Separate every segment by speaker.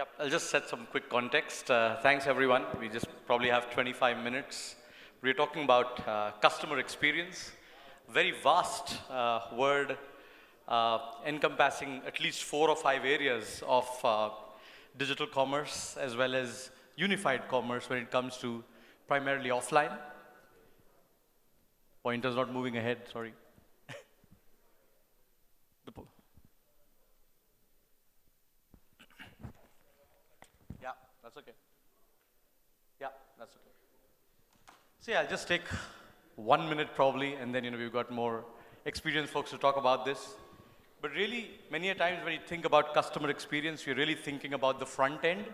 Speaker 1: Yep, I'll just set some quick context. Thanks, everyone. We just probably have 25 minutes. We're talking about customer experience, very vast word encompassing at least 4 or 5 areas of digital commerce as well as unified commerce when it comes to primarily offline. Pointer's not moving ahead, sorry. Yeah, that's okay. Yeah, that's okay. So yeah, I'll just take 1 minute probably, and then we've got more experienced folks to talk about this. But really, many a times when you think about customer experience, you're really thinking about the front end.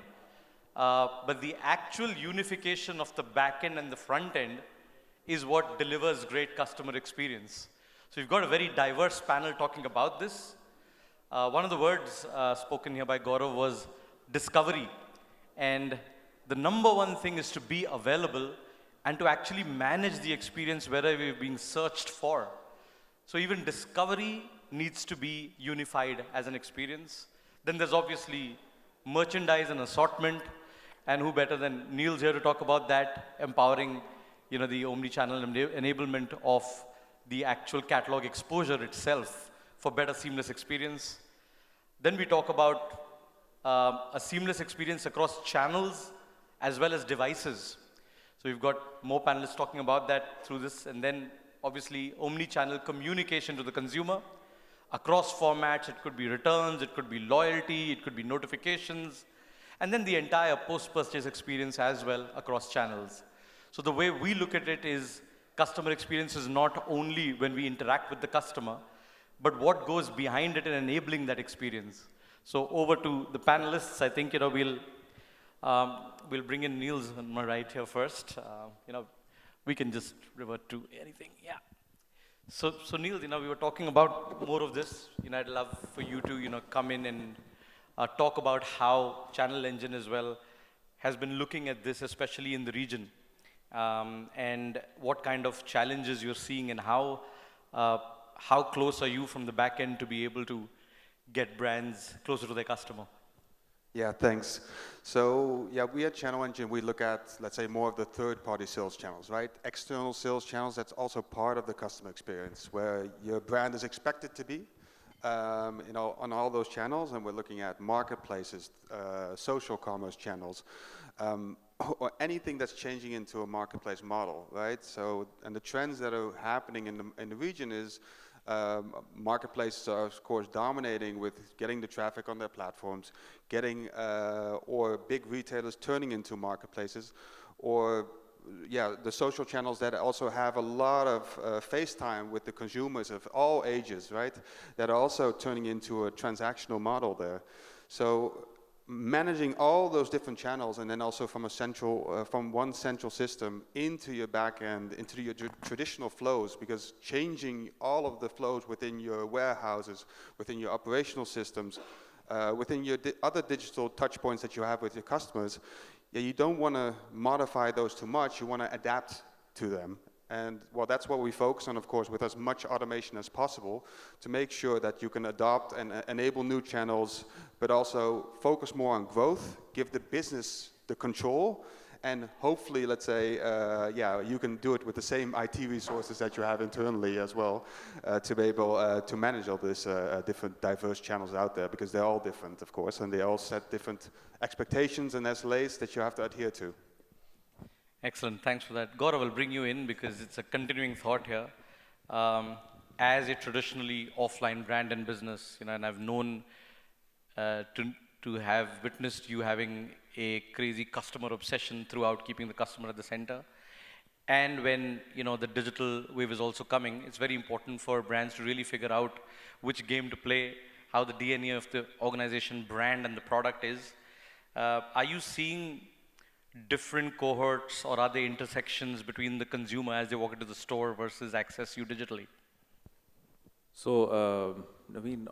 Speaker 1: But the actual unification of the back end and the front end is what delivers great customer experience. So you've got a very diverse panel talking about this. One of the words spoken here by Gaurav was discovery. And the number one thing is to be available and to actually manage the experience wherever you're being searched for. So even discovery needs to be unified as an experience. Then there's obviously merchandise and assortment, and who better than Neil's here to talk about that, empowering the omnichannel enablement of the actual catalog exposure itself for better seamless experience. Then we talk about a seamless experience across channels as well as devices. So we've got more panelists talking about that through this, and then obviously omni-channel communication to the consumer across formats. It could be returns, it could be loyalty, it could be notifications, and then the entire post-purchase experience as well across channels. So the way we look at it is customer experience is not only when we interact with the customer, but what goes behind it in enabling that experience. So over to the panelists. I think we'll bring in Niels on my right here first. We can just revert to anything. Yeah. So Niels, we were talking about more of this. I'd love for you to come in and talk about how Channel Engine as well has been looking at this, especially in the region, and what kind of challenges you're seeing, and how close are you from the back end to be able to get brands closer to their customer?
Speaker 2: Yeah, thanks. So yeah, we at Channel Engine, we look at, let's say, more of the third-party sales channels, right? External sales channels, that's also part of the customer experience, where your brand is expected to be, on all those channels. And we're looking at marketplaces, social commerce channels, or anything that's changing into a marketplace model, right? So, and the trends that are happening in the region is marketplaces are, of course, dominating with getting the traffic on their platforms, getting or big retailers turning into marketplaces, or the social channels that also have a lot of face time with the consumers of all ages, right? That are also turning into a transactional model there. So managing all those different channels, and then also from from one central system into your back end, into your traditional flows, because changing all of the flows within your warehouses, within your operational systems, within your other digital touch points that you have with your customers, you don't want to modify those too much. You want to adapt to them. And well, that's what we focus on, of course, with as much automation as possible, to make sure that you can adopt and enable new channels, but also focus more on growth, give the business the control, and hopefully, let's say, you can do it with the same IT resources that you have internally as well, to be able to manage all these different diverse channels out there, because they're all different, of course, and they all set different expectations and SLAs that you have to adhere to.
Speaker 1: Excellent, thanks for that. Gaurav, will bring you in because it's a continuing thought here. As a traditionally offline brand and business, and I've known to have witnessed you having a crazy customer obsession throughout, keeping the customer at the center. And when the digital wave is also coming, it's very important for brands to really figure out which game to play, how the DNA of the organization, brand, and the product is. Are you seeing different cohorts, or are there intersections between the consumer as they walk into the store versus access you digitally?
Speaker 3: So, Naveen,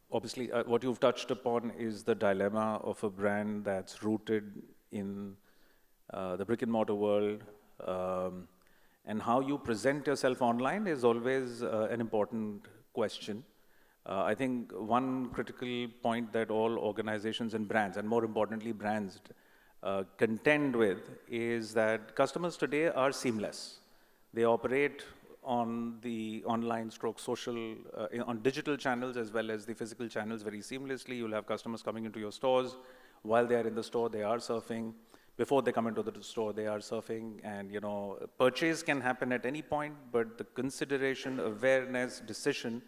Speaker 3: obviously what you've touched upon is the dilemma of a brand that's rooted in the brick and mortar world, and how you present yourself online is always an important question. I think one critical point that all organizations and brands, and more importantly brands, contend with is that customers today are seamless. They operate on the online stroke social, on digital channels as well as the physical channels very seamlessly. You'll have customers coming into your stores. While they are in the store, they are surfing. Before they come into the store, they are surfing. And, purchase can happen at any point, but the consideration, awareness, decision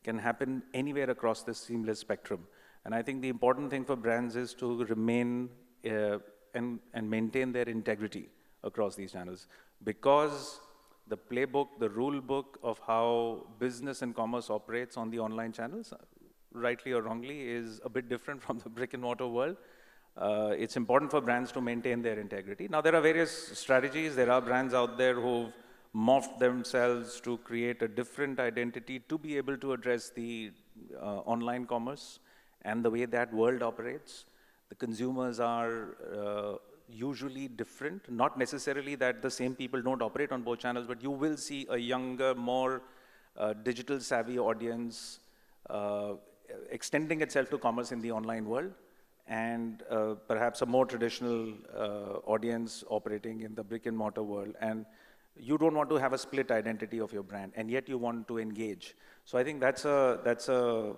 Speaker 3: can happen anywhere across this seamless spectrum. And I think the important thing for brands is to remain and maintain their integrity across these channels, because the playbook, the rule book of how business and commerce operates on the online channels, rightly or wrongly, is a bit different from the brick and mortar world. It's important for brands to maintain their integrity. Now, there are various strategies. There are brands out there who've morphed themselves to create a different identity to be able to address the online commerce and the way that world operates. The consumers are usually different, not necessarily that the same people don't operate on both channels, but you will see a younger, more digital savvy audience extending itself to commerce in the online world, and perhaps a more traditional audience operating in the brick and mortar world. And you don't want to have a split identity of your brand, and yet you want to engage. So I think that's a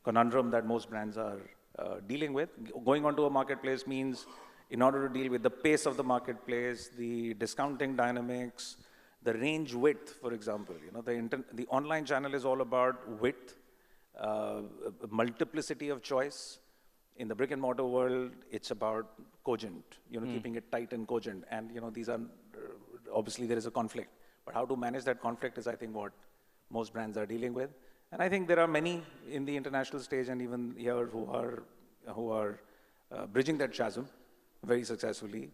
Speaker 3: conundrum that most brands are dealing with. Going onto a marketplace means, in order to deal with the pace of the marketplace, the discounting dynamics, the range width, for example, the online channel is all about width, multiplicity of choice. In the brick and mortar world, it's about cogent, keeping it tight and cogent. And, these are, obviously there is a conflict, but how to manage that conflict is, I think, what most brands are dealing with. And I think there are many in the international stage and even here who are bridging that chasm very successfully.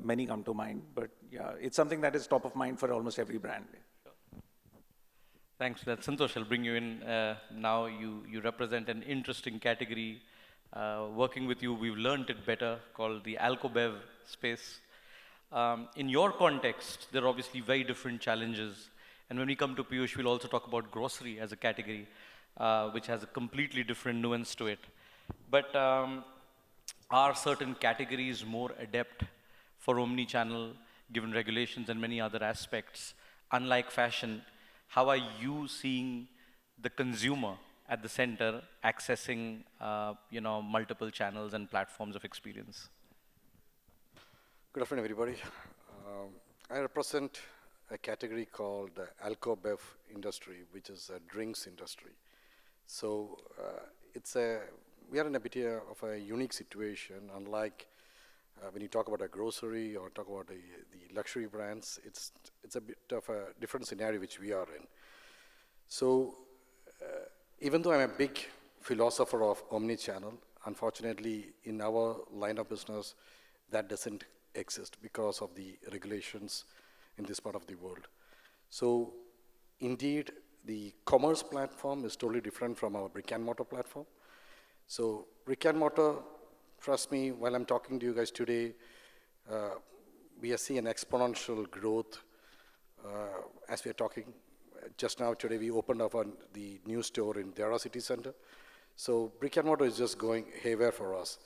Speaker 3: Many come to mind, but yeah, it's something that is top of mind for almost every brand.
Speaker 1: Sure. Thanks for that. Santosh, I'll bring you in. Now you represent an interesting category. Working with you, we've learned it better, called the alcobev space. In your context, there are obviously very different challenges. And when we come to Piyush, we'll also talk about grocery as a category, which has a completely different nuance to it. But are certain categories more adept for omnichannel, given regulations and many other aspects? Unlike fashion, how are you seeing the consumer at the center accessing, multiple channels and platforms of experience?
Speaker 4: Good afternoon, everybody. I represent a category called the alcobev industry, which is a drinks industry. So we are in a bit of a unique situation. Unlike when you talk about a grocery or talk about the luxury brands, it's a bit of a different scenario which we are in. So even though I'm a big philosopher of omnichannel, unfortunately in our line of business that doesn't exist because of the regulations in this part of the world. So indeed, the commerce platform is totally different from our brick and mortar platform. So brick and mortar, trust me, while I'm talking to you guys today, we are seeing an exponential growth as we are talking. Just now today we opened up the new store in Dara City Center. So brick and mortar is just going haywire for us.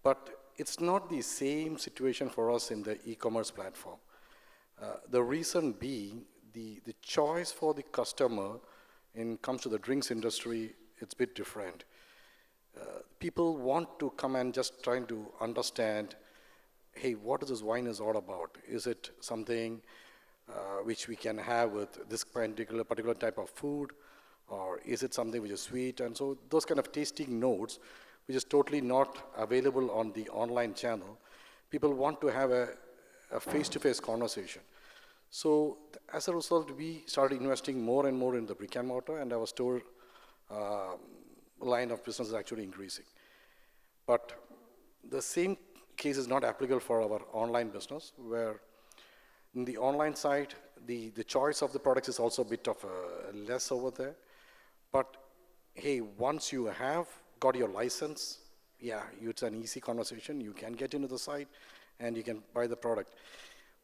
Speaker 4: But it's not the same situation for us in the e-commerce platform. The reason being, the choice for the customer comes to the drinks industry, it's a bit different. People want to come and just trying to understand, hey, what is this wine is all about? Is it something which we can have with this particular type of food, or is it something which is sweet? And so those kind of tasting notes, which is totally not available on the online channel, people want to have a face-to-face conversation. So as a result, we started investing more and more in the brick and mortar, and our store line of business is actually increasing. But the same case is not applicable for our online business, where in the online side, the choice of the products is also a bit of less over there. But hey, once you have got your license, yeah, it's an easy conversation. You can get into the site and you can buy the product.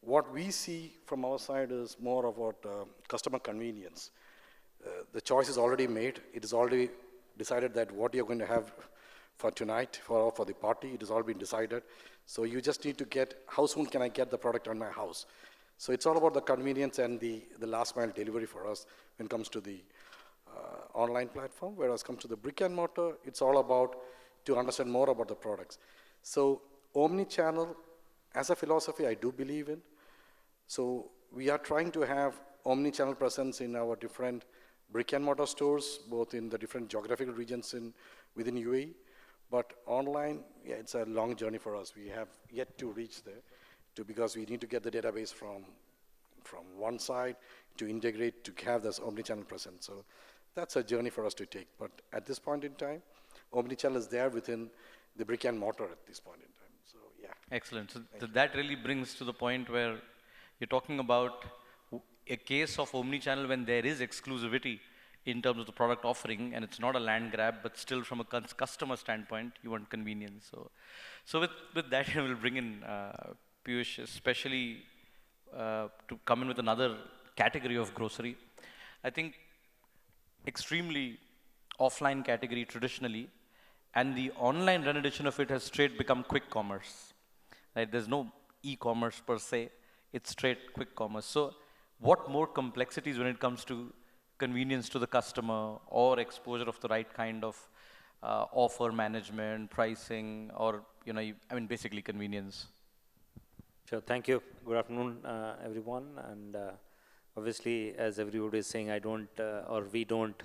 Speaker 4: What we see from our side is more about customer convenience. the choice is already made. It is already decided that what you're going to have for tonight, for the party, it has all been decided. So you just need to get, how soon can I get the product on my house? So it's all about the convenience and the last mile delivery for us when it comes to the online platform, whereas comes to the brick and mortar, it's all about to understand more about the products. So omni-channel, as a philosophy, I do believe in. So we are trying to have omni-channel presence in our different brick and mortar stores, both in the different geographical regions within UAE. But online, yeah, it's a long journey for us. We have yet to reach there because we need to get the database from one side to integrate to have this omni-channel presence. So that's a journey for us to take. But at this point in time, omni-channel is there within the brick and mortar at this point in time. So yeah.
Speaker 1: Excellent. So that really brings to the point where you're talking about a case of omni-channel when there is exclusivity in terms of the product offering, and it's not a land grab, but still from a customer standpoint, you want convenience. So with that, we'll bring in Piyush, especially to come in with another category of grocery. I think extremely offline category traditionally, and the online rendition of it has straight become quick commerce. Right? There's no e-commerce per se, it's straight quick commerce. So what more complexities when it comes to convenience to the customer or exposure of the right kind of offer management, pricing, or basically convenience?
Speaker 5: Sure, thank you. Good afternoon, everyone. And obviously, as everybody is saying, I don't or we don't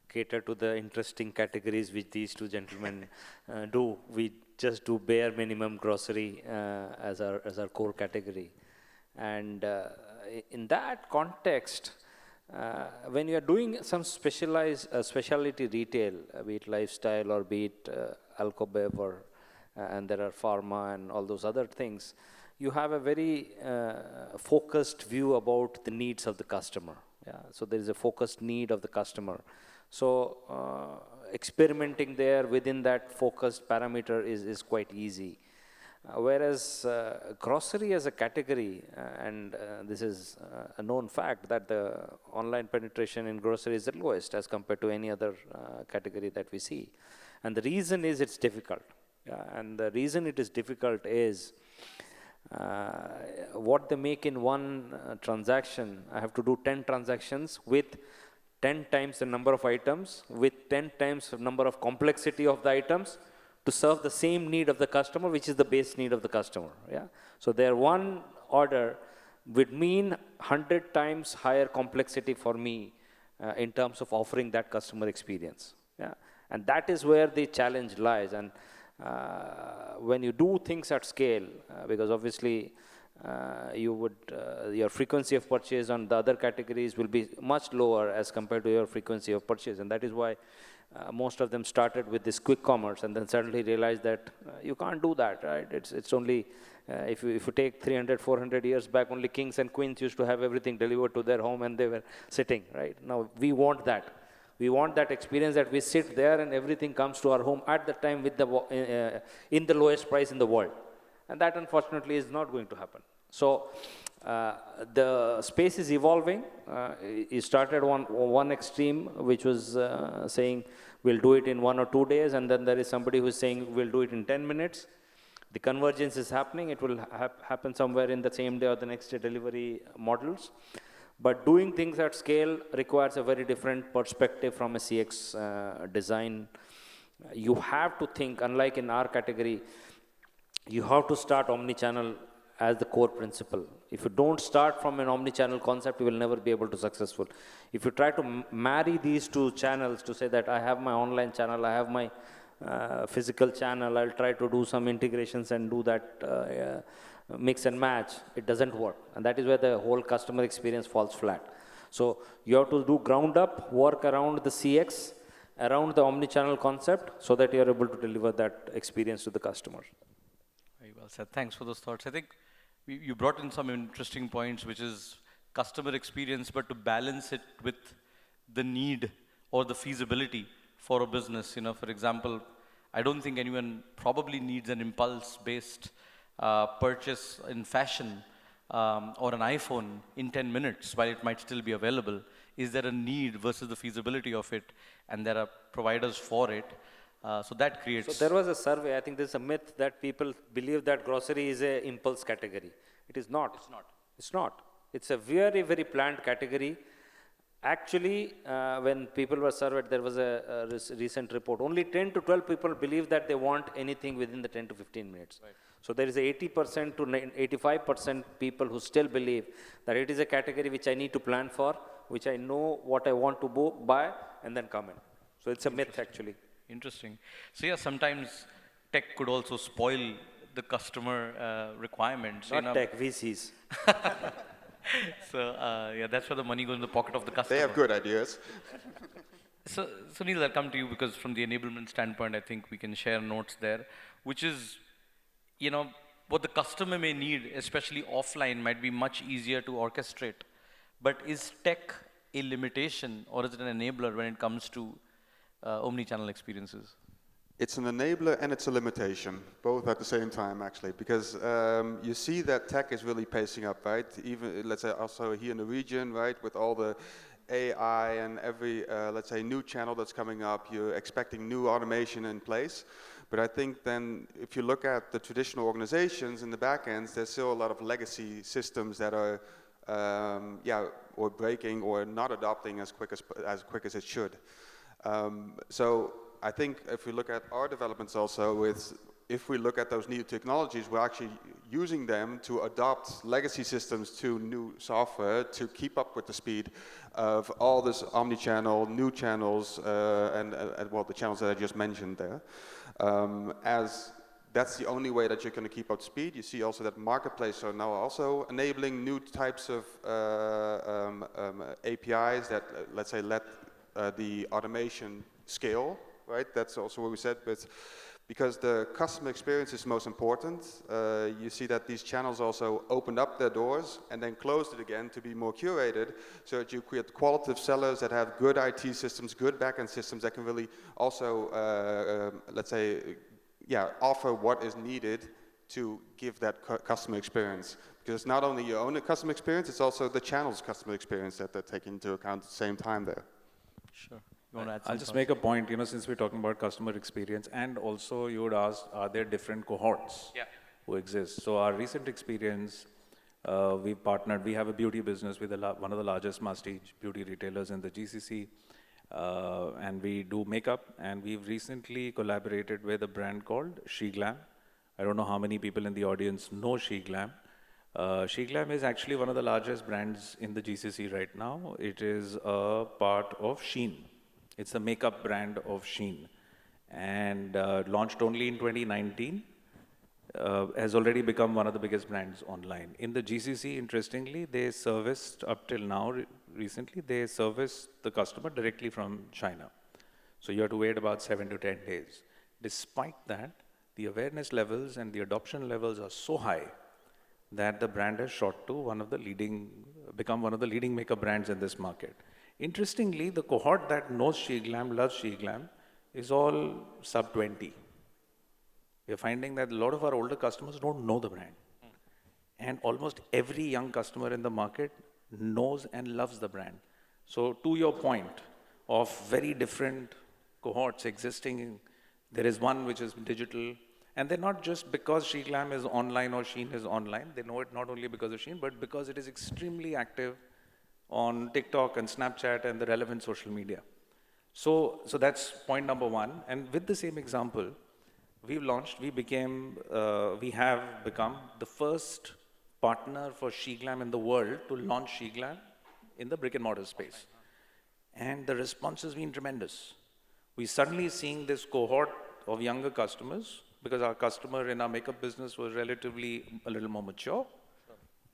Speaker 5: cater to the interesting categories which these two gentlemen do. We just do bare minimum grocery as our core category. And in that context, when you are doing some specialty retail, be it lifestyle or be it Alcobev or and there are pharma and all those other things, you have a very focused view about the needs of the customer. Yeah? So there is a focused need of the customer. So experimenting there within that focused parameter is quite easy. Whereas grocery as a category, and this is a known fact that the online penetration in grocery is the lowest as compared to any other category that we see. And the reason is it's difficult. Yeah? And the reason it is difficult is what they make in one transaction, I have to do 10 transactions with 10 times the number of items, with 10 times the number of complexity of the items, to serve the same need of the customer, which is the base need of the customer. Yeah? So their one order would mean 100 times higher complexity for me in terms of offering that customer experience. Yeah? And that is where the challenge lies. And when you do things at scale, because obviously your frequency of purchase on the other categories will be much lower as compared to your frequency of purchase. And that is why most of them started with this quick commerce and then suddenly realized that you can't do that, right? It's only, if you take 300, 400 years back, only kings and queens used to have everything delivered to their home and they were sitting, right? Now we want that. We want that experience that we sit there and everything comes to our home at the time with in the lowest price in the world. And that unfortunately is not going to happen. So the space is evolving. It started one extreme, which was saying we'll do it in 1 or 2 days, and then there is somebody who's saying we'll do it in 10 minutes. The convergence is happening. It will happen somewhere in the same day or the next day delivery models. But doing things at scale requires a very different perspective from a CX design. You have to think, unlike in our category, you have to start omnichannel as the core principle. If you don't start from an omnichannel concept, you will never be able to successful. If you try to marry these two channels to say that I have my online channel, I have my physical channel, I'll try to do some integrations and do that mix and match, it doesn't work. And that is where the whole customer experience falls flat. So you have to do ground up work around the CX, around the omnichannel concept, so that you are able to deliver that experience to the customer.
Speaker 1: Very well said. Thanks for those thoughts. I think you brought in some interesting points, which is customer experience, but to balance it with the need or the feasibility for a business. For example, I don't think anyone probably needs an impulse-based purchase in fashion or an iPhone in 10 minutes, while it might still be available, is there a need versus the feasibility of it, and there are providers for it? So that creates.
Speaker 5: So there was a survey, I think there's a myth that people believe that grocery is a impulse category. It is not.
Speaker 1: It's not.
Speaker 5: It's not. It's a very, very planned category. Actually, when people were surveyed, there was a recent report. Only 10 to 12 people believe that they want anything within the 10 to 15 minutes.
Speaker 1: Right.
Speaker 5: So there is a 80% to 85% people who still believe that it is a category which I need to plan for, which I know what I want to buy, and then come in. So it's a myth, actually.
Speaker 1: Interesting. So yeah, sometimes tech could also spoil the customer requirements.
Speaker 5: Not tech, VCs.
Speaker 1: So yeah, that's where the money goes in the pocket of the customer.
Speaker 2: They have good ideas.
Speaker 1: So Neil, I'll come to you because from the enablement standpoint, I think we can share notes there, which is, what the customer may need, especially offline, might be much easier to orchestrate. But is tech a limitation or is it an enabler when it comes to omni-channel experiences?
Speaker 2: It's an enabler and it's a limitation, both at the same time, actually, because you see that tech is really pacing up, right? Even, let's say, also here in the region, right, with all the AI and every, let's say, new channel that's coming up, you're expecting new automation in place. But I think then, if you look at the traditional organizations in the back ends, there's still a lot of legacy systems that are, or breaking or not adopting as quick as it should. So I think if we look at our developments also, if we look at those new technologies, we're actually using them to adopt legacy systems to new software to keep up with the speed of all this omni-channel, new channels, and well, the channels that I just mentioned there. As that's the only way that you're going to keep up speed. You see also that marketplaces are now also enabling new types of APIs that, let's say, let the automation scale, right? That's also what we said, but because the customer experience is most important, you see that these channels also opened up their doors and then closed it again to be more curated, so that you create qualitative sellers that have good IT systems, good backend systems that can really also, let's say, offer what is needed to give that customer experience. Because it's not only your own customer experience, it's also the channel's customer experience that they're taking into account at the same time there.
Speaker 1: Sure. You want to add
Speaker 3: I'll just make a point, since we're talking about customer experience, and also you would ask, are there different cohorts who exist? So our recent experience, we've partnered, we have a beauty business with one of the largest prestige beauty retailers in the GCC, and we do makeup, and we've recently collaborated with a brand called SheGlam. I don't know how many people in the audience know SheGlam. SheGlam is actually one of the largest brands in the GCC right now. It is a part of Shein. It's the makeup brand of Shein, and launched only in 2019, has already become one of the biggest brands online. In the GCC, interestingly, they serviced, up till now, recently, they serviced the customer directly from China. So you have to wait about 7 to 10 days. Despite that, the awareness levels and the adoption levels are so high that the brand has shot to become one of the leading makeup brands in this market. Interestingly, the cohort that knows SheGlam, loves SheGlam, is all sub 20. We're finding that a lot of our older customers don't know the brand. And almost every young customer in the market knows and loves the brand. So to your point of very different cohorts existing, there is one which is digital, and they're not just because SheGlam is online or Shein is online. They know it not only because of Shein, but because it is extremely active on TikTok and Snapchat and the relevant social media. So that's point number one. And with the same example, we have become the first partner for SheGlam in the world to launch SheGlam in the brick and mortar space. And the response has been tremendous. We're suddenly seeing this cohort of younger customers, because our customer in our makeup business was relatively a little more mature.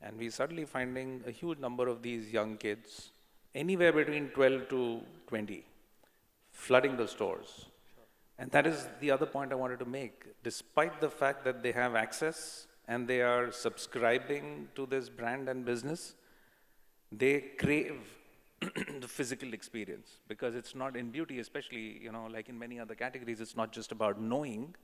Speaker 3: And we're suddenly finding a huge number of these young kids, anywhere between 12 to 20, flooding the stores. And that is the other point I wanted to make. Despite the fact that they have access and they are subscribing to this brand and business, they crave the physical experience, because it's not in beauty, especially, like in many other categories, it's not just about knowing,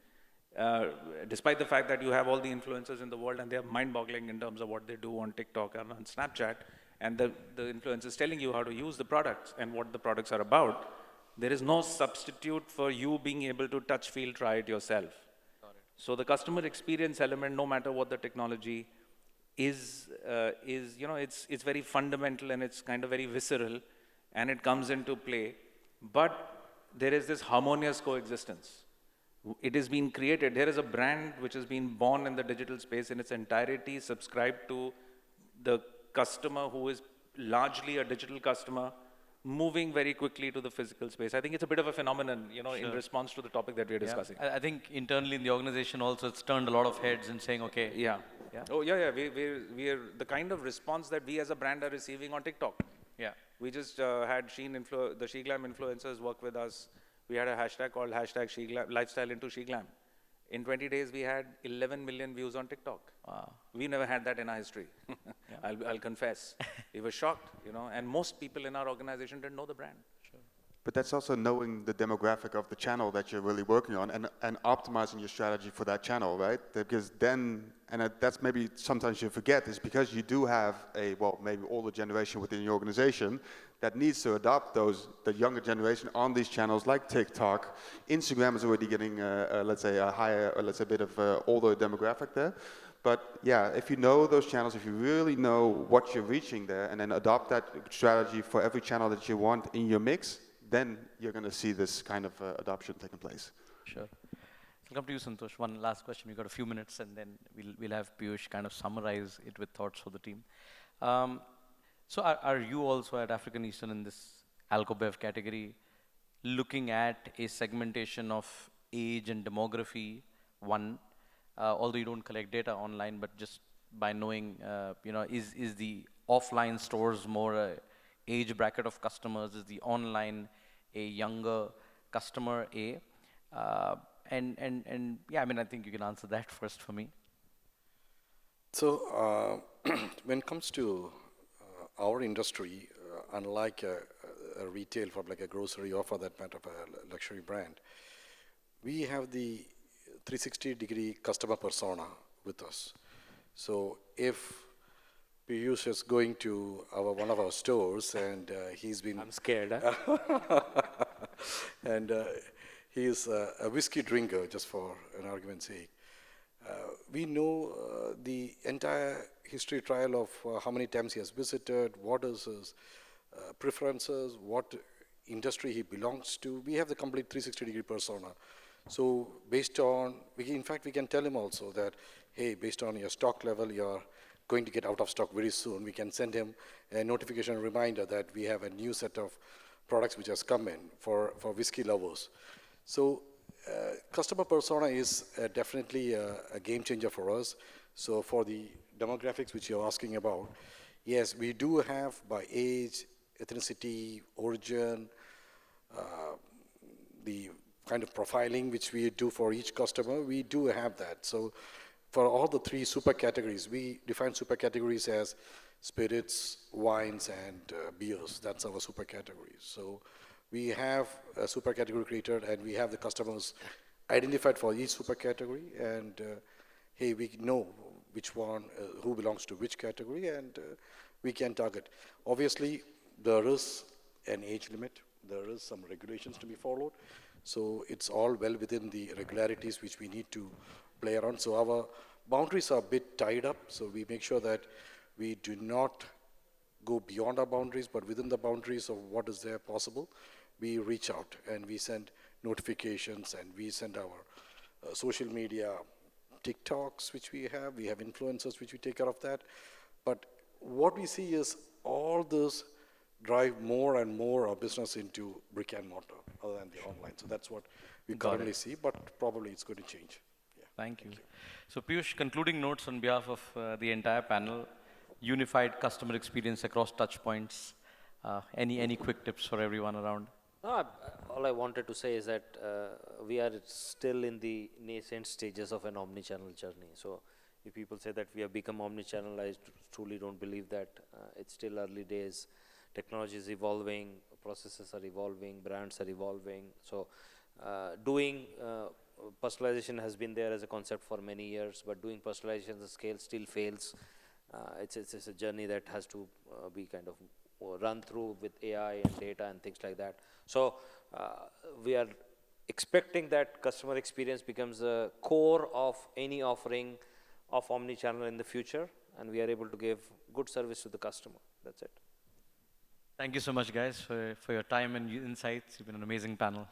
Speaker 3: despite the fact that you have all the influencers in the world and they are mind-boggling in terms of what they do on TikTok and on Snapchat, and the influencers telling you how to use the products and what the products are about, there is no substitute for you being able to touch, feel, try it yourself. So the customer experience element, no matter what the technology is it's very fundamental and it's kind of very visceral, and it comes into play. But there is this harmonious coexistence. It has been created. There is a brand which has been born in the digital space in its entirety, subscribed to the customer who is largely a digital customer, moving very quickly to the physical space. I think it's a bit of a phenomenon, in response to the topic that we're discussing.
Speaker 1: I think internally in the organization also it's turned a lot of heads in saying, okay.
Speaker 3: Yeah.
Speaker 1: Yeah.
Speaker 3: Oh, yeah. We're the kind of response that we as a brand are receiving on TikTok.
Speaker 1: Yeah.
Speaker 3: We just had the SheGlam influencers work with us. We had a hashtag called #SheGlam, lifestyle into SheGlam. In 20 days, we had 11 million views on TikTok.
Speaker 1: Wow.
Speaker 3: We never had that in our history. I'll confess. We were shocked, and most people in our organization didn't know the brand.
Speaker 2: But that's also knowing the demographic of the channel that you're really working on and optimizing your strategy for that channel, right? Because then, that's maybe sometimes you forget, is because you do have maybe older generation within your organization that needs to adopt the younger generation on these channels like TikTok. Instagram is already getting, let's say, a higher, or let's say a bit of older demographic there. But yeah, if you know those channels, if you really know what you're reaching there, and then adopt that strategy for every channel that you want in your mix, then you're going to see this kind of adoption taking place.
Speaker 1: Sure. I'll come to you, Santosh. One last question. We've got a few minutes, and then we'll have Piyush kind of summarize it with thoughts for the team. So are you also at African Eastern in this AlcoBev category looking at a segmentation of age and demography, although you don't collect data online, but just by knowing, is the offline stores more age bracket of customers? Is the online a younger customer and yeah, I think you can answer that first for me.
Speaker 4: So when it comes to our industry, unlike a retail for like a grocery or for that matter of a luxury brand, we have the 360-degree customer persona with us. So if Piyush is going to one of our stores and he's been...
Speaker 5: I'm scared,
Speaker 4: and he is a whiskey drinker, just for an argument's sake. We know the entire history trial of how many times he has visited, what is his preferences, what industry he belongs to. We have the complete 360-degree persona. So based on, in fact, we can tell him also that, hey, based on your stock level, you're going to get out of stock very soon. We can send him a notification reminder that we have a new set of products which has come in for whiskey lovers. So customer persona is definitely a game changer for us. So for the demographics which you're asking about, yes, we do have by age, ethnicity, origin, the kind of profiling which we do for each customer, we do have that. So for all the three super categories, we define super categories as spirits, wines, and beers. That's our super categories. So we have a super category created, and we have the customers identified for each super category, and hey, we know which one, who belongs to which category, and we can target. Obviously, there is an age limit. There is some regulations to be followed. So it's all well within the regularities which we need to play around. So our boundaries are a bit tied up. So we make sure that we do not go beyond our boundaries, but within the boundaries of what is there possible, we reach out and we send notifications and we send our social media TikToks, which we have influencers, which we take care of that. But what we see is all this drive more and more our business into brick and mortar other than the online. So that's what we currently see, but probably it's going to change. Yeah.
Speaker 1: Thank you. So Piyush, concluding notes on behalf of the entire panel, unified customer experience across touchpoints. Any quick tips for everyone around?
Speaker 5: No, all I wanted to say is that we are still in the nascent stages of an omnichannel journey. So if people say that we have become omnichannel, I truly don't believe that. It's still early days. Technology is evolving, processes are evolving, brands are evolving. So Doing personalization has been there as a concept for many years, but doing personalization at scale still fails. It's a journey that has to be kind of run through with AI and data and things like that. So we are expecting that customer experience becomes the core of any offering of omnichannel in the future, and we are able to give good service to the customer. That's it.
Speaker 1: Thank you so much, guys, for your time and insights. You've been an amazing panel.